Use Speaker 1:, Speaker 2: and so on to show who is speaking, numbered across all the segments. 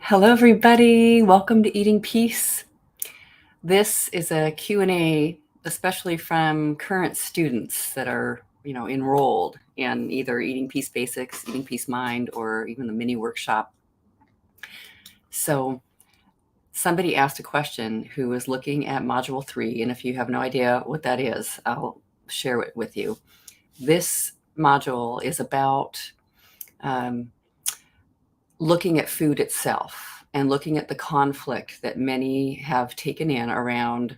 Speaker 1: Hello, everybody. Welcome to Eating Peace. This is a Q&A, especially from current students that are, enrolled in either Eating Peace Basics, Eating Peace Mind, or even the mini workshop. So somebody asked a question who was looking at Module 3, and if you have no idea what that is, I'll share it with you. This module is about looking at food itself and looking at the conflict that many have taken in around,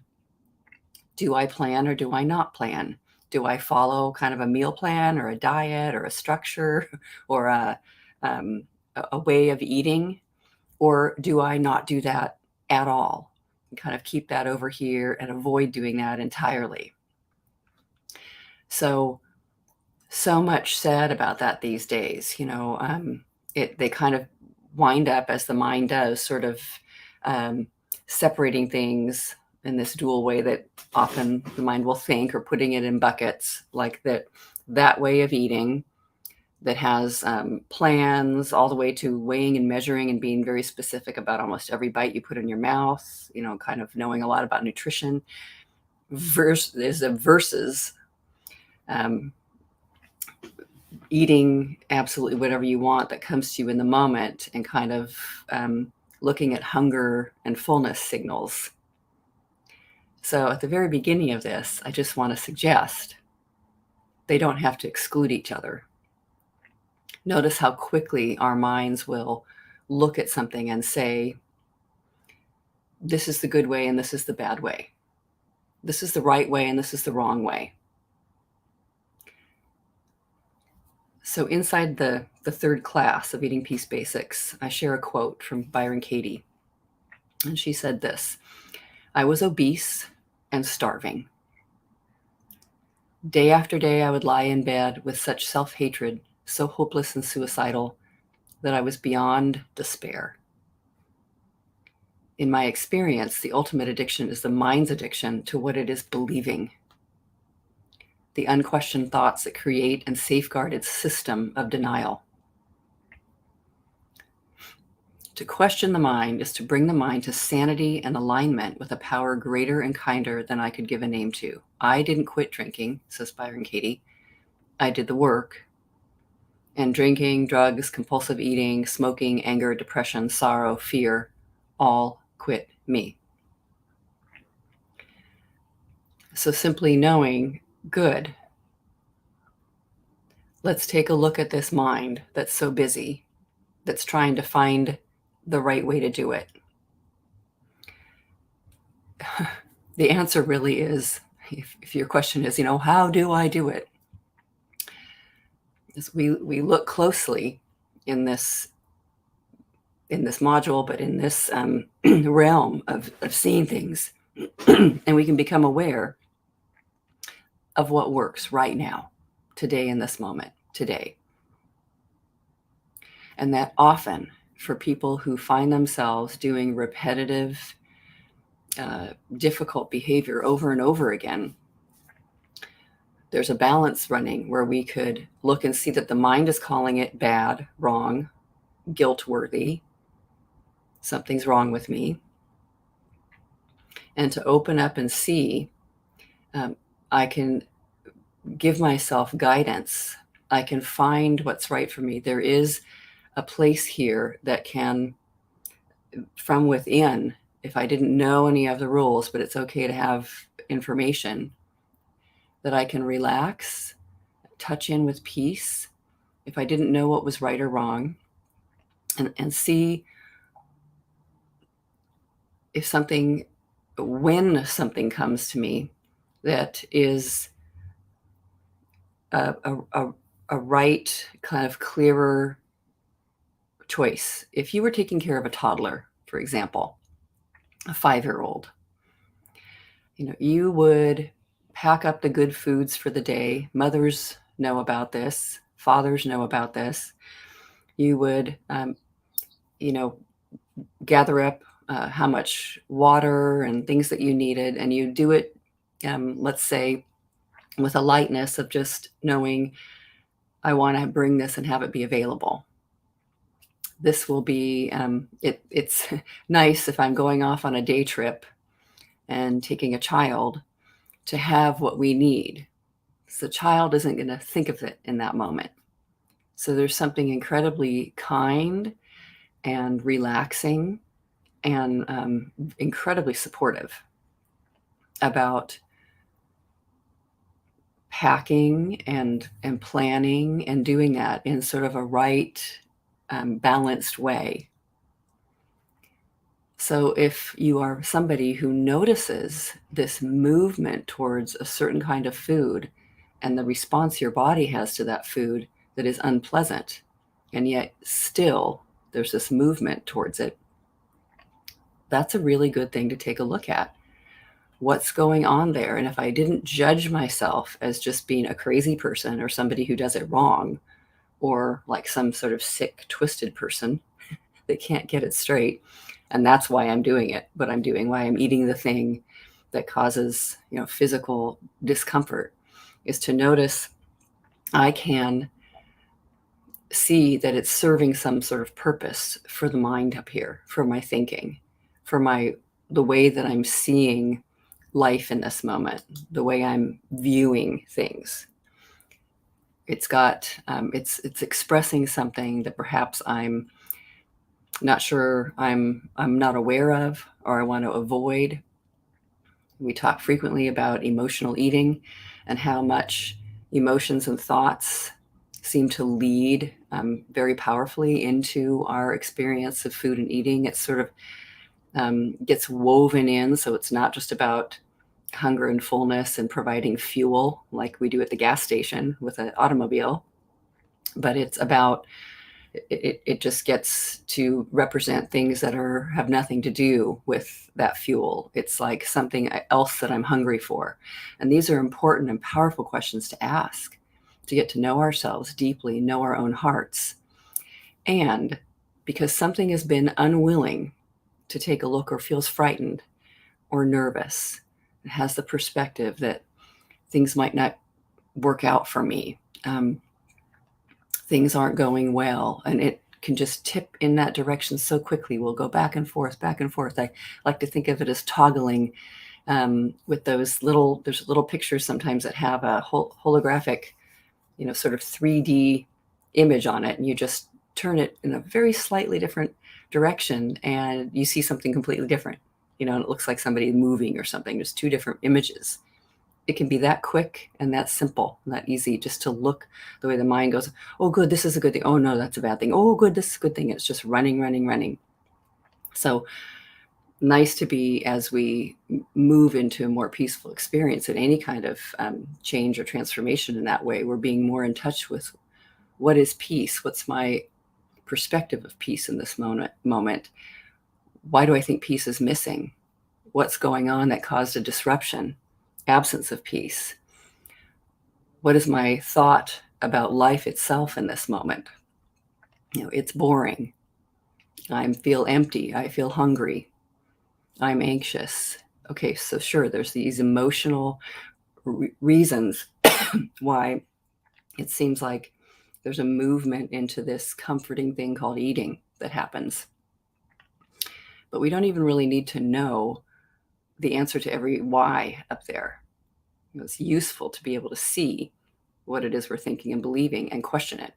Speaker 1: do I plan or do I not plan? Do I follow kind of a meal plan or a diet or a structure or a way of eating? Or do I not do that at all and kind of keep that over here and avoid doing that entirely? So much said about that these days. They kind of wind up, as the mind does, sort of separating things in this dual way that often the mind will think, or putting it in buckets, like that way of eating that has plans all the way to weighing and measuring and being very specific about almost every bite you put in your mouth, kind of knowing a lot about nutrition. Versus eating absolutely whatever you want that comes to you in the moment, and kind of looking at hunger and fullness signals. So at the very beginning of this, I just want to suggest they don't have to exclude each other. Notice how quickly our minds will look at something and say, this is the good way and this is the bad way. This is the right way and this is the wrong way. So inside the third class of Eating Peace Basics, I share a quote from Byron Katie. And she said this: I was obese and starving. Day after day, I would lie in bed with such self-hatred, so hopeless and suicidal, that I was beyond despair. In my experience, the ultimate addiction is the mind's addiction to what it is believing. The unquestioned thoughts that create and safeguard its system of denial. To question the mind is to bring the mind to sanity and alignment with a power greater and kinder than I could give a name to. I didn't quit drinking, says Byron Katie. I did the work. And drinking, drugs, compulsive eating, smoking, anger, depression, sorrow, fear, all quit me. So simply knowing, good. Let's take a look at this mind that's so busy, that's trying to find the right way to do it. The answer really is, if your question is, how do I do it? As we look closely in this module, but in this realm of seeing things, and we can become aware of what works right now, today, in this moment, today. And that often, for people who find themselves doing repetitive, difficult behavior over and over again, there's a balance running where we could look and see that the mind is calling it bad, wrong, guilt-worthy, something's wrong with me. And to open up and see, I can give myself guidance. I can find what's right for me. There is a place here that can, from within, if I didn't know any of the rules, but it's okay to have information, that I can relax, touch in with peace, if I didn't know what was right or wrong, and see when something comes to me that is a right, kind of clearer choice. If you were taking care of a toddler, for example, a 5-year-old, you would pack up the good foods for the day. Mothers know about this. Fathers know about this. You would, gather up how much water and things that you needed, and you do it, let's say, with a lightness of just knowing, I want to bring this and have it be available. This will be, it's nice if I'm going off on a day trip and taking a child to have what we need. So the child isn't going to think of it in that moment. So there's something incredibly kind and relaxing and incredibly supportive about packing and planning and doing that in sort of a right, balanced way. So if you are somebody who notices this movement towards a certain kind of food and the response your body has to that food that is unpleasant, and yet still there's this movement towards it, that's a really good thing to take a look at. What's going on there? And if I didn't judge myself as just being a crazy person or somebody who does it wrong, or like some sort of sick, twisted person that can't get it straight, and that's why I'm doing it, what I'm doing, why I'm eating the thing that causes, physical discomfort, is to notice I can see that it's serving some sort of purpose for the mind up here, for my thinking, for the way that I'm seeing life in this moment, the way I'm viewing things. It's got it's expressing something that perhaps I'm not sure, I'm not aware of, or I want to avoid. We talk frequently about emotional eating and how much emotions and thoughts seem to lead very powerfully into our experience of food and eating. It sort of gets woven in, so it's not just about hunger and fullness and providing fuel like we do at the gas station with an automobile, but it's about it just gets to represent things that have nothing to do with that fuel. It's like something else that I'm hungry for. And these are important and powerful questions to ask, to get to know ourselves deeply, know our own hearts. And because something has been unwilling to take a look or feels frightened or nervous, it has the perspective that things might not work out for me. Things aren't going well, and it can just tip in that direction so quickly. We'll go back and forth, back and forth. I like to think of it as toggling with there's little pictures sometimes that have a holographic, sort of 3D image on it, and you just turn it in a very slightly different direction and you see something completely different, and it looks like somebody moving or something. There's two different images. It can be that quick and that simple and that easy, just to look the way the mind goes, oh, good, this is a good thing. Oh, no, that's a bad thing. Oh, good, this is a good thing. It's just running, running, running. So nice to be, as we move into a more peaceful experience in any kind of change or transformation in that way, we're being more in touch with what is peace? What's my perspective of peace in this moment? Why do I think peace is missing? What's going on that caused a disruption? Absence of peace. What is my thought about life itself in this moment? It's boring. I feel empty. I feel hungry. I'm anxious. Okay, so sure, there's these emotional reasons why it seems like there's a movement into this comforting thing called eating that happens. But we don't even really need to know the answer to every why up there. It's useful to be able to see what it is we're thinking and believing and question it.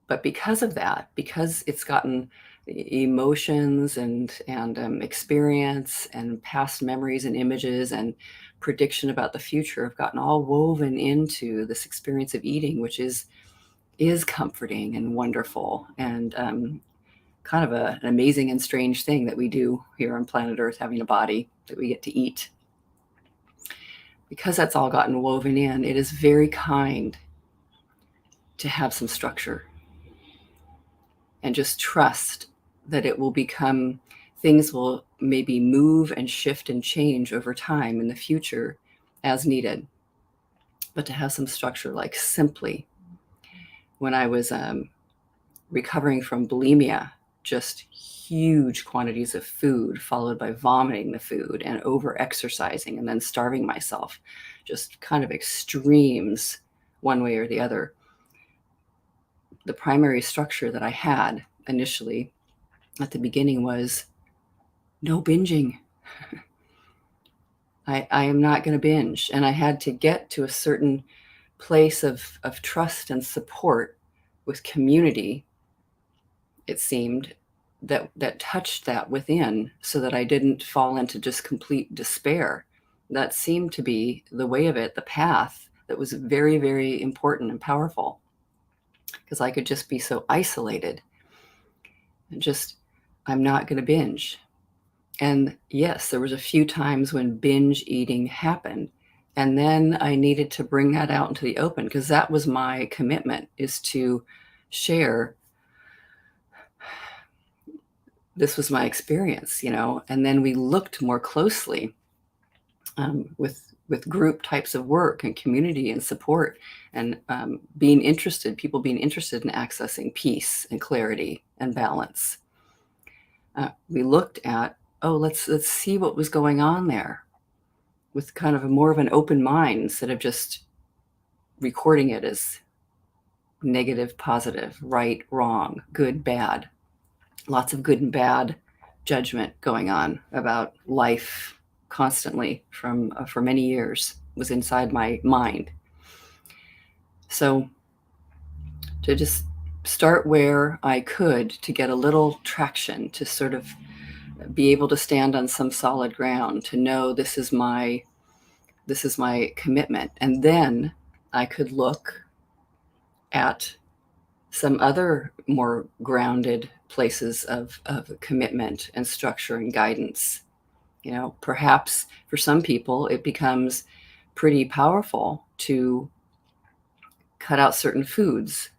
Speaker 1: But because of that, because it's gotten emotions and experience and past memories and images and prediction about the future have gotten all woven into this experience of eating, which is comforting and wonderful and kind of an amazing and strange thing that we do here on planet Earth, having a body that we get to eat. Because that's all gotten woven in, it is very kind to have some structure and just trust that it will become, things will maybe move and shift and change over time in the future as needed. But to have some structure, like simply when I was recovering from bulimia, just huge quantities of food followed by vomiting the food and over exercising and then starving myself, just kind of extremes one way or the other. the primary structure that I had initially at the beginning was no binging. I am not going to binge. And I had to get to a certain place of trust and support with community, it seemed, that touched that within, so that I didn't fall into just complete despair. That seemed to be the way of it, the path that was very, very important and powerful, because I could just be so isolated and just, I'm not going to binge. And yes, there was a few times when binge eating happened. And then I needed to bring that out into the open, because that was my commitment, is to share, this was my experience, and then we looked more closely with group types of work and community and support, and people being interested in accessing peace and clarity and balance. We looked at, let's see what was going on there, with kind of more of an open mind, instead of just recording it as negative, positive, right, wrong, good, bad. Lots of good and bad judgment going on about life constantly for many years was inside my mind. So to just start where I could, to get a little traction, to sort of be able to stand on some solid ground, to know this is my commitment. And then I could look at some other more grounded places of commitment and structure and guidance. Perhaps for some people, it becomes pretty powerful to cut out certain foods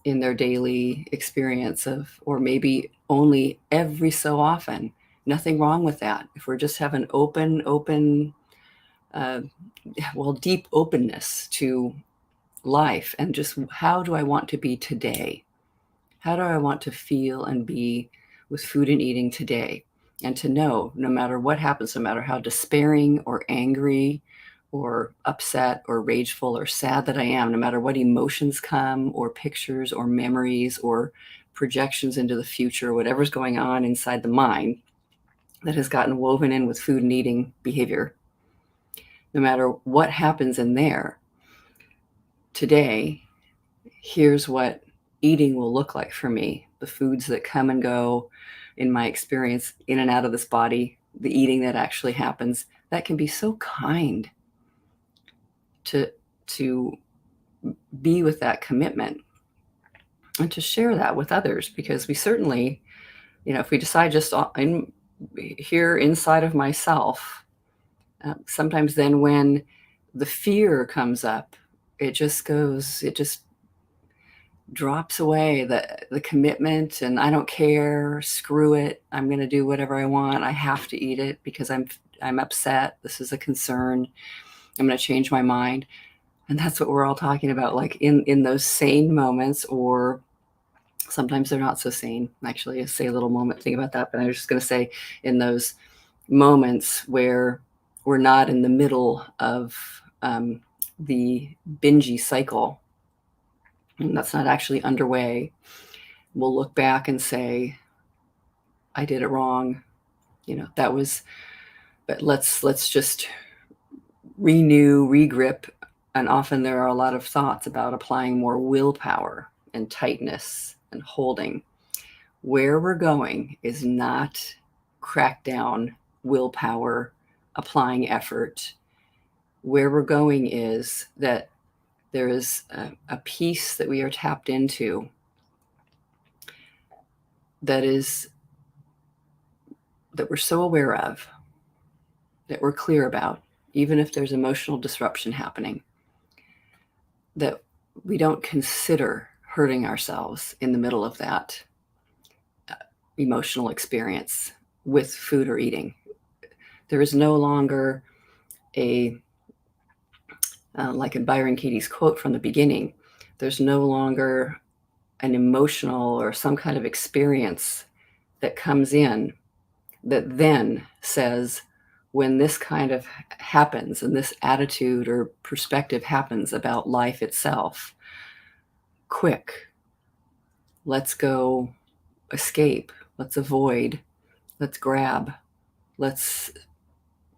Speaker 1: in their daily experience or maybe only every so often. Nothing wrong with that. If we're just having deep openness to life, and just, how do I want to be today? How do I want to feel and be with food and eating today? And to know, no matter what happens, no matter how despairing or angry or upset or rageful or sad that I am, no matter what emotions come, or pictures or memories or projections into the future, whatever's going on inside the mind that has gotten woven in with food and eating behavior, no matter what happens in there, today, here's what eating will look like for me. The foods that come and go in my experience, in and out of this body, the eating that actually happens, that can be so kind to be with that commitment and to share that with others. Because we certainly, if we decide just I'm here inside of myself, sometimes then when the fear comes up, it just drops away, the commitment, and I don't care, screw it, I'm going to do whatever I want, I have to eat it because I'm upset, this is a concern, I'm going to change my mind. And that's what we're all talking about, like in those sane moments, or sometimes they're not so sane. Actually, I say a little moment think about that, but I was just going to say, in those moments where we're not in the middle of the bingy cycle, and that's not actually underway, we'll look back and say, I did it wrong. But let's just regrip. And often there are a lot of thoughts about applying more willpower and tightness and holding. Where we're going is not crackdown willpower, applying effort. Where we're going is that there is a piece that we are tapped into that we're so aware of, that we're clear about, even if there's emotional disruption happening, that we don't consider hurting ourselves in the middle of that emotional experience with food or eating. There is no longer like in Byron Katie's quote from the beginning, there's no longer an emotional or some kind of experience that comes in that then says, when this kind of happens and this attitude or perspective happens about life itself, quick, Let's go escape. Let's avoid. Let's grab. Let's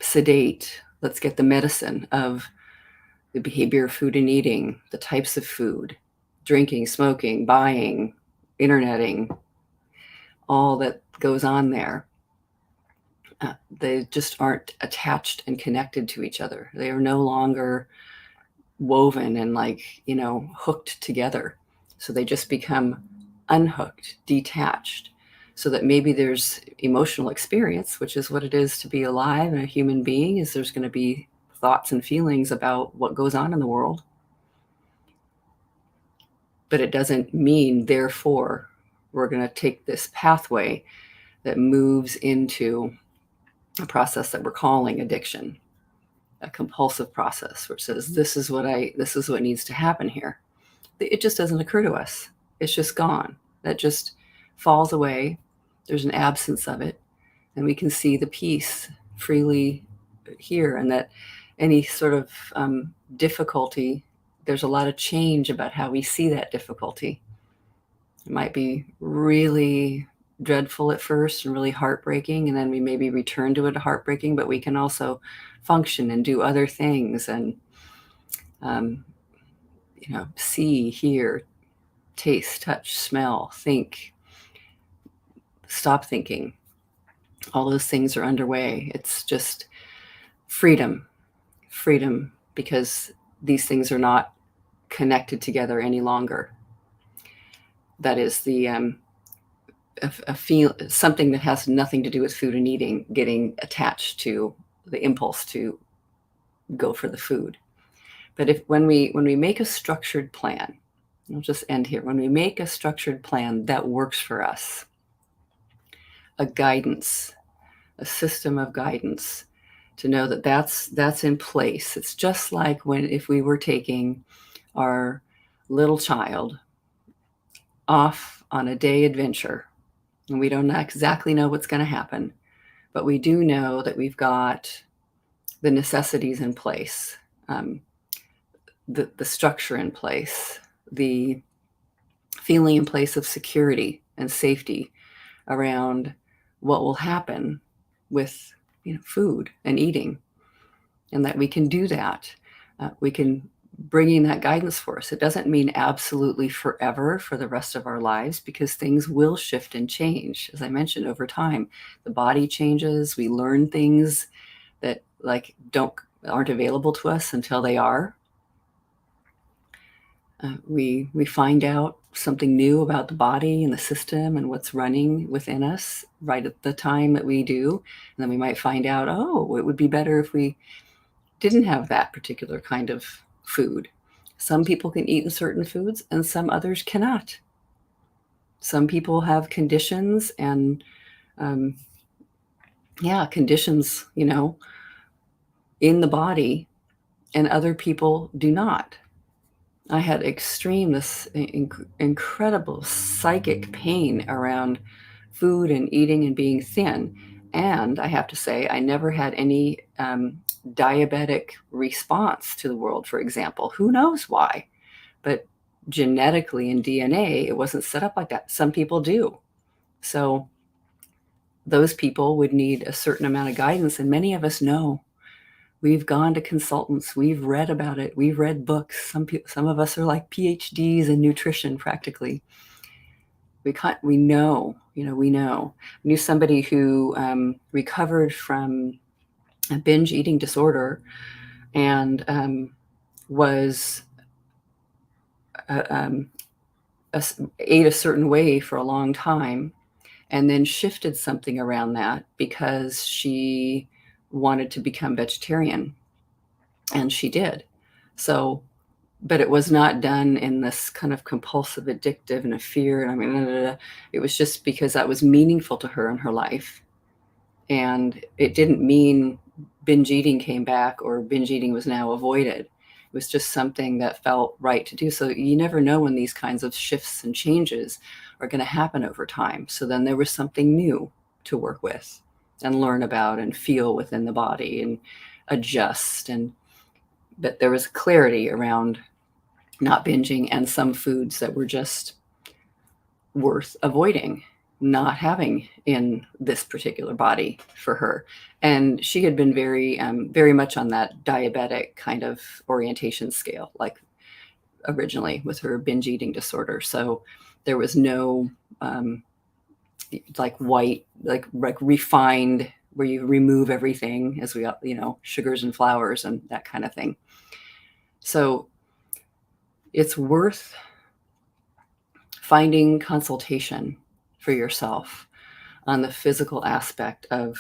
Speaker 1: sedate. Let's get the medicine of the behavior of food and eating, the types of food, drinking, smoking, buying, interneting, all that goes on there. They just aren't attached and connected to each other. They are no longer woven and hooked together. So they just become unhooked, detached, so that maybe there's emotional experience, which is what it is to be alive and a human being, is there's going to be thoughts and feelings about what goes on in the world. But it doesn't mean, therefore, we're going to take this pathway that moves into a process that we're calling addiction, a compulsive process, which says this is what needs to happen here. It just doesn't occur to us. It's just gone. That just falls away. There's an absence of it, and we can see the peace freely here, and that any sort of difficulty, there's a lot of change about how we see that difficulty. It might be really dreadful at first and really heartbreaking, and then we maybe return to it heartbreaking, but we can also function and do other things and see, hear, taste, touch, smell, think, stop thinking. All those things are underway. It's just freedom, because these things are not connected together any longer. That is something that has nothing to do with food and eating getting attached to the impulse to go for the food. But when we make a structured plan, I'll just end here. When we make a structured plan that works for us, a guidance, a system of guidance, to know that that's in place. It's just like if we were taking our little child off on a day adventure, and we don't exactly know what's going to happen, but we do know that we've got the necessities in place, the structure in place, the feeling in place of security and safety around what will happen with food and eating, and that we can do that. We can bring in that guidance for us. It doesn't mean absolutely forever for the rest of our lives, because things will shift and change. As I mentioned, over time, the body changes. We learn things that aren't available to us until they are. We find out something new about the body and the system and what's running within us right at the time that we do. And then we might find out, it would be better if we didn't have that particular kind of food. Some people can eat certain foods and some others cannot. Some people have conditions and conditions, in the body, and other people do not. I had this incredible psychic pain around food and eating and being thin. And I have to say, I never had any diabetic response to the world, for example. Who knows why? But genetically in DNA, it wasn't set up like that. Some people do. So those people would need a certain amount of guidance. And many of us know. We've gone to consultants. We've read about it. We've read books. Some of us are like PhDs in nutrition, practically. We know. We knew somebody who recovered from a binge eating disorder and ate a certain way for a long time, and then shifted something around that because she wanted to become vegetarian, and she did. So, but it was not done in this kind of compulsive, addictive, and a fear. It was just because that was meaningful to her in her life. And it didn't mean binge eating came back or binge eating was now avoided. It was just something that felt right to do. So you never know when these kinds of shifts and changes are going to happen over time. So then there was something new to work with and learn about and feel within the body and adjust. But there was clarity around not binging and some foods that were just worth avoiding, not having in this particular body for her. And she had been very much on that diabetic kind of orientation scale, like originally with her binge eating disorder. So there was no like white, like refined, where you remove everything, as we, sugars and flours and that kind of thing. So it's worth finding consultation for yourself on the physical aspect of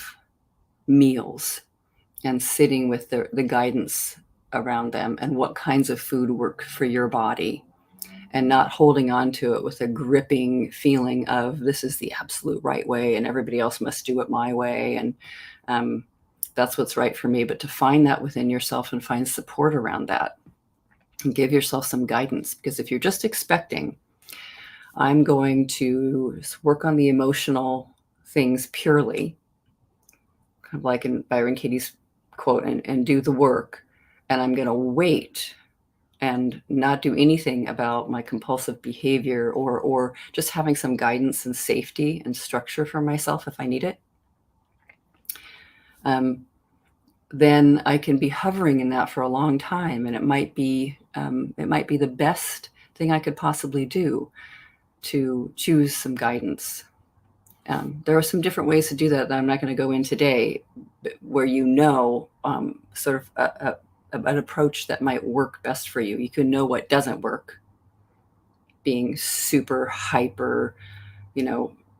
Speaker 1: meals and sitting with the guidance around them and what kinds of food work for your body, and not holding on to it with a gripping feeling of this is the absolute right way and everybody else must do it my way. And that's what's right for me. But to find that within yourself and find support around that and give yourself some guidance. Because if you're just expecting, I'm going to work on the emotional things purely, kind of like in Byron Katie's quote, and do the work, and I'm going to wait and not do anything about my compulsive behavior, or just having some guidance and safety and structure for myself if I need it, then I can be hovering in that for a long time, and it might be the best thing I could possibly do to choose some guidance. There are some different ways to do that I'm not going to go in today, where sort of an approach that might work best for you. You can know what doesn't work. Being super hyper,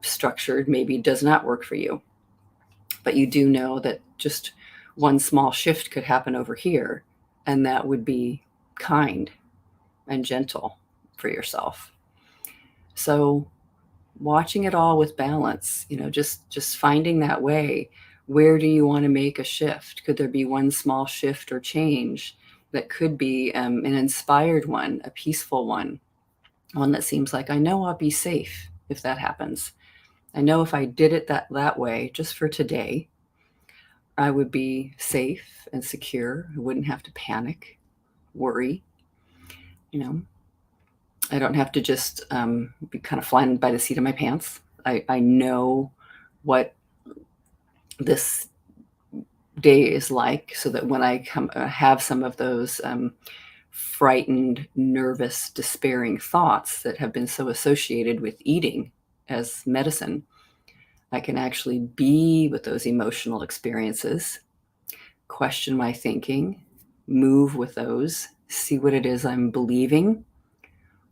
Speaker 1: structured maybe does not work for you. But you do know that just one small shift could happen over here, and that would be kind and gentle for yourself. So watching it all with balance, just finding that way. Where do you want to make a shift? Could there be one small shift or change that could be an inspired one, a peaceful one that seems like, I know I'll be safe if that happens. I know if I did it that way, just for today, I would be safe and secure. I wouldn't have to panic, worry. I don't have to just be kind of flying by the seat of my pants. I know what this day is like, so that when I have some of those frightened, nervous, despairing thoughts that have been so associated with eating as medicine, I can actually be with those emotional experiences, question my thinking, move with those, see what it is I'm believing,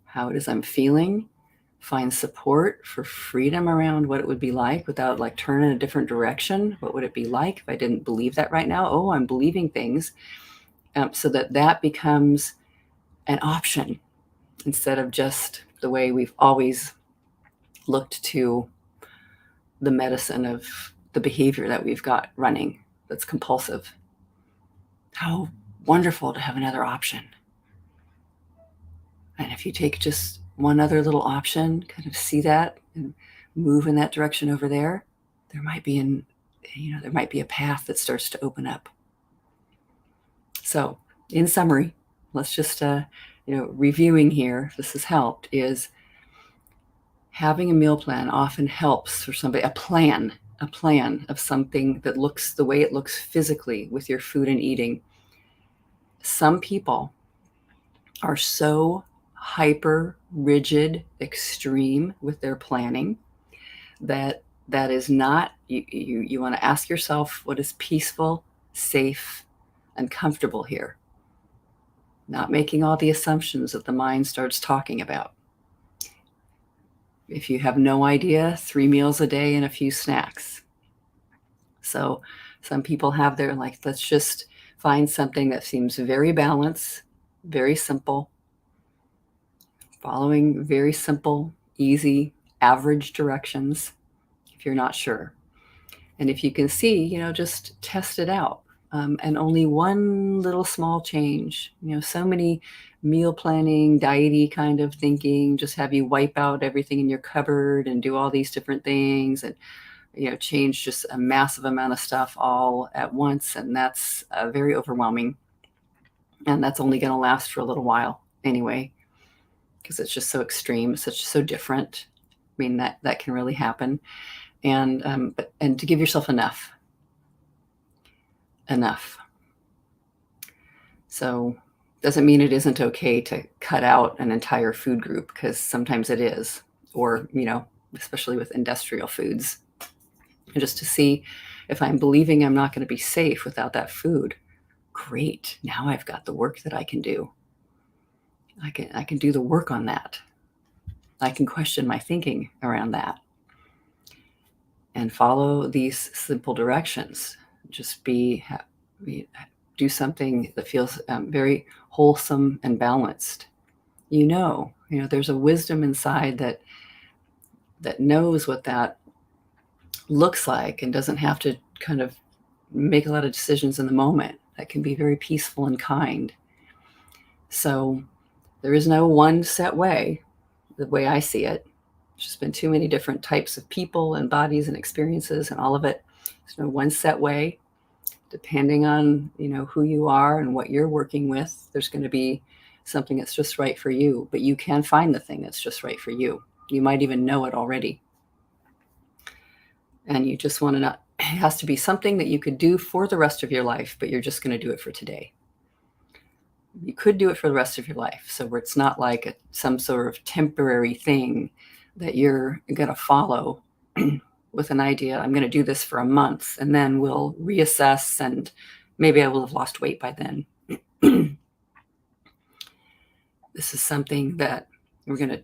Speaker 1: how it is I'm feeling, find support for freedom around what it would be like without like turning a different direction. What would it be like if I didn't believe that right now? Oh, I'm believing things. So that becomes an option instead of just the way we've always looked to the medicine of the behavior that we've got running that's compulsive. How wonderful to have another option. And if you take just one other little option, kind of see that and move in that direction over there, there might be a path that starts to open up. So in summary, let's just, reviewing here, if this has helped, is having a meal plan often helps for somebody, a plan of something that looks the way it looks physically with your food and eating. Some people are so hyper rigid, extreme with their planning that is not, you want to ask yourself what is peaceful, safe, and comfortable here. Not making all the assumptions that the mind starts talking about. If you have no idea, 3 meals a day and a few snacks. So some people have their, let's just find something that seems very balanced, very simple, following very simple, easy, average directions if you're not sure. And if you can see, just test it out. And only one little small change. So many meal planning, diety kind of thinking, just have you wipe out everything in your cupboard and do all these different things and, change just a massive amount of stuff all at once. And that's very overwhelming. And that's only going to last for a little while anyway, because it's just so extreme, so different. mean, that can really happen. And to give yourself enough. So doesn't mean it isn't okay to cut out an entire food group, because sometimes it is, or, especially with industrial foods, and just to see if I'm believing I'm not going to be safe without that food. Great. Now I've got the work that I can do. I can do the work on that. I can question my thinking around that and follow these simple directions. Just do something that feels very wholesome and balanced. There's a wisdom inside that knows what that looks like and doesn't have to kind of make a lot of decisions in the moment. That can be very peaceful and kind. So there is no one set way, the way I see it. There's just been too many different types of people and bodies and experiences and all of it. There's no one set way. Depending on, who you are and what you're working with, there's going to be something that's just right for you. But you can find the thing that's just right for you. You might even know it already. And you just want to not, it has to be something that you could do for the rest of your life, but you're just going to do it for today. You could do it for the rest of your life. So where it's not like some sort of temporary thing that you're going to follow with an idea, I'm going to do this for a month and then we'll reassess and maybe I will have lost weight by then. This is something that we're going to